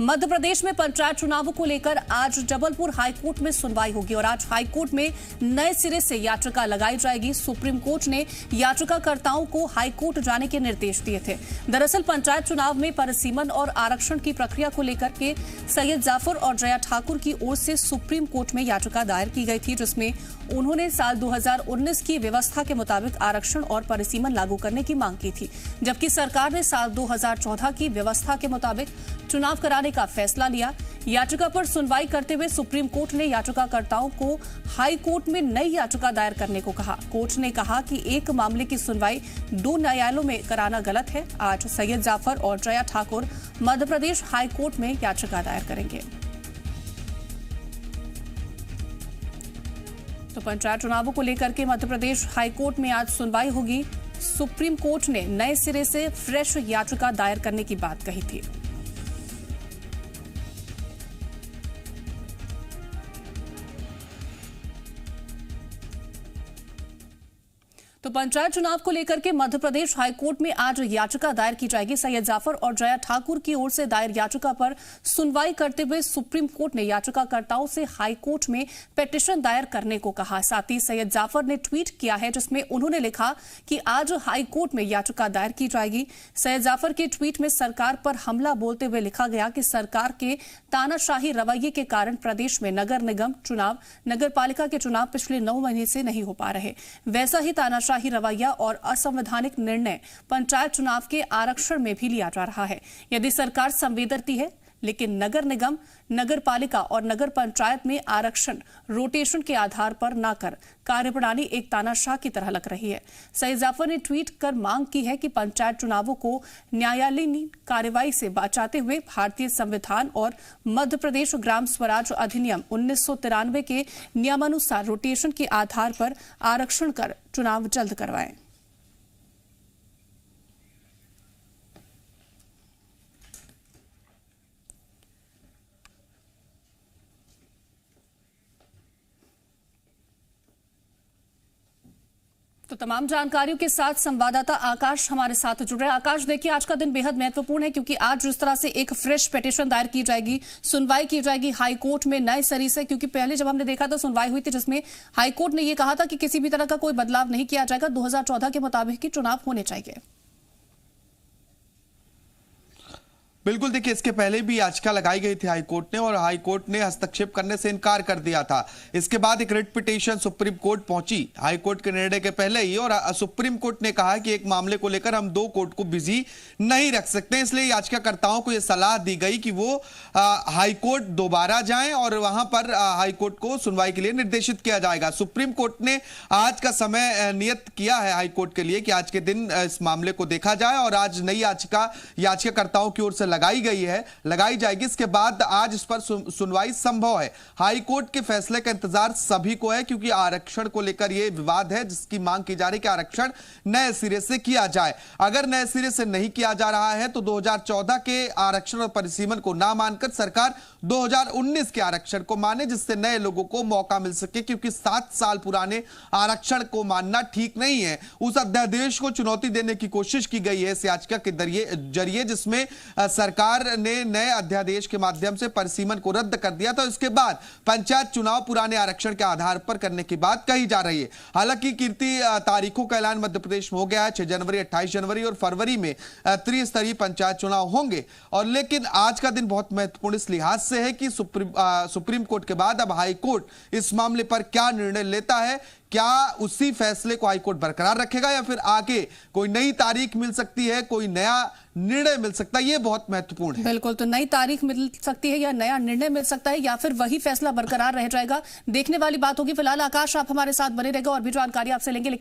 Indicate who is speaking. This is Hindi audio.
Speaker 1: मध्य प्रदेश में पंचायत चुनावों को लेकर आज जबलपुर हाईकोर्ट में सुनवाई होगी और आज हाईकोर्ट में नए सिरे से याचिका लगाई जाएगी। सुप्रीम कोर्ट ने याचिकाकर्ताओं को हाईकोर्ट जाने के निर्देश दिए थे। दरअसल पंचायत चुनाव में परिसीमन और आरक्षण की प्रक्रिया को लेकर के सैयद जाफर और जया ठाकुर की ओर से सुप्रीम कोर्ट में याचिका दायर की गई थी, जिसमें उन्होंने साल 2019 की व्यवस्था के मुताबिक आरक्षण और परिसीमन लागू करने की मांग की थी, जबकि सरकार ने साल 2014 की व्यवस्था के मुताबिक चुनाव कराने का फैसला लिया। याचिका पर सुनवाई करते हुए सुप्रीम कोर्ट ने याचिकाकर्ताओं को हाई कोर्ट में नई याचिका दायर करने को कहा। कोर्ट ने कहा कि एक मामले की सुनवाई 2 न्यायालयों में कराना गलत है। आज सैयद जाफर और जया ठाकुर मध्य प्रदेश हाई कोर्ट में याचिका दायर करेंगे। तो पंचायत चुनावों को लेकर के मध्य प्रदेश हाई कोर्ट में आज सुनवाई होगी। सुप्रीम कोर्ट ने नए सिरे से फ्रेश याचिका दायर करने की बात कही थी। तो पंचायत चुनाव को लेकर के मध्य प्रदेश हाईकोर्ट में आज याचिका दायर की जाएगी। सैयद जाफर और जया ठाकुर की ओर से दायर याचिका पर सुनवाई करते हुए सुप्रीम कोर्ट ने याचिकाकर्ताओं से हाईकोर्ट में पिटीशन दायर करने को कहा। साथ ही सैयद जाफर ने ट्वीट किया है, जिसमें उन्होंने लिखा कि आज हाईकोर्ट में याचिका दायर की जाएगी। सैयद जाफर के ट्वीट में सरकार पर हमला बोलते हुए लिखा गया कि सरकार के तानाशाही रवैये के कारण प्रदेश में नगर निगम चुनाव, नगर पालिका के चुनाव पिछले 9 महीने से नहीं हो पा रहे। वैसा ही तानाशाही रवैया और असंवैधानिक निर्णय पंचायत चुनाव के आरक्षण में भी लिया जा रहा है। यदि सरकार संवेदनशील है, लेकिन नगर निगम, नगर पालिका और नगर पंचायत में आरक्षण रोटेशन के आधार पर न कर कार्यप्रणाली एक तानाशाह की तरह लग रही है। सैयद जाफर ने ट्वीट कर मांग की है कि पंचायत चुनावों को न्यायालयीन कार्रवाई से बचाते हुए भारतीय संविधान और मध्य प्रदेश ग्राम स्वराज अधिनियम 1993 के नियमानुसार रोटेशन के आधार पर आरक्षण कर चुनाव जल्द करवाएं। तो तमाम जानकारियों के साथ संवाददाता आकाश हमारे साथ जुड़ रहे हैं। आकाश, देखिए आज का दिन बेहद महत्वपूर्ण है, क्योंकि आज जिस तरह से एक फ्रेश पिटीशन दायर की जाएगी, सुनवाई की जाएगी हाई कोर्ट में नए सिरे से, क्योंकि पहले जब हमने देखा था सुनवाई हुई थी जिसमें हाई कोर्ट ने यह कहा था कि किसी भी तरह का कोई बदलाव नहीं किया जाएगा, 2014 के मुताबिक ही चुनाव होने चाहिए।
Speaker 2: बिल्कुल, देखिए इसके पहले भी याचिका लगाई गई थी हाईकोर्ट ने और हाईकोर्ट ने हस्तक्षेप करने से इनकार कर दिया था। इसके बाद एक रिट पिटीशन सुप्रीम कोर्ट पहुंची हाईकोर्ट के निर्णय के पहले ही, और सुप्रीम कोर्ट ने कहा कि एक मामले को लेकर हम 2 कोर्ट को बिजी नहीं रख सकते, इसलिए याचिकाकर्ताओं को यह सलाह दी गई कि वो हाईकोर्ट दोबारा जाएं और वहां पर हाईकोर्ट को सुनवाई के लिए निर्देशित किया जाएगा। सुप्रीम कोर्ट ने आज का समय नियत किया है हाईकोर्ट के लिए कि आज के दिन इस मामले को देखा जाए और आज नई याचिकाकर्ताओं की ओर से लगाई जाएगी। इसके बाद आज इस पर सुनवाई संभव है। हाई कोर्ट के फैसले का इंतजार सभी को है, क्योंकि आरक्षण को लेकर यह विवाद है जिसकी मांग की जा रही है कि आरक्षण नए सिरे से किया जाए। अगर नए सिरे से नहीं किया जा रहा है तो 2014 के आरक्षण और परिसीमन को ना मानकर सरकार 2019 के आरक्षण को माने, जिससे नए लोगों को मौका मिल सके, क्योंकि 7 साल पुराने आरक्षण को मानना ठीक नहीं है। उस अध्यादेश को चुनौती देने की कोशिश की गई है इस याचिका के जरिए, जिसमें सरकार ने नए अध्यादेश के माध्यम से परिसीमन को रद्द कर दिया था। इसके बाद पंचायत चुनाव पुराने आरक्षण के आधार पर करने की बात कही जा रही है। हालांकि कीर्ति तारीखों का ऐलान मध्य प्रदेश में हो गया है। 6 जनवरी, 28 जनवरी और फरवरी में त्रिस्तरीय पंचायत चुनाव होंगे। और लेकिन आज का दिन बहुत महत्वपूर्ण इस लिहाज से है कि सुप्रीम कोर्ट के बाद अब हाई कोर्ट इस मामले पर क्या निर्णय लेता है। क्या उसी फैसले को हाईकोर्ट बरकरार रखेगा या फिर आगे कोई नई तारीख मिल सकती है, कोई नया निर्णय मिल सकता है, ये बहुत महत्वपूर्ण है।
Speaker 1: बिल्कुल, तो नई तारीख मिल सकती है या नया निर्णय मिल सकता है या फिर वही फैसला बरकरार रह जाएगा, देखने वाली बात होगी। फिलहाल आकाश, आप हमारे साथ बने रहेगा और भी जानकारी आपसे लेंगे, लेकिन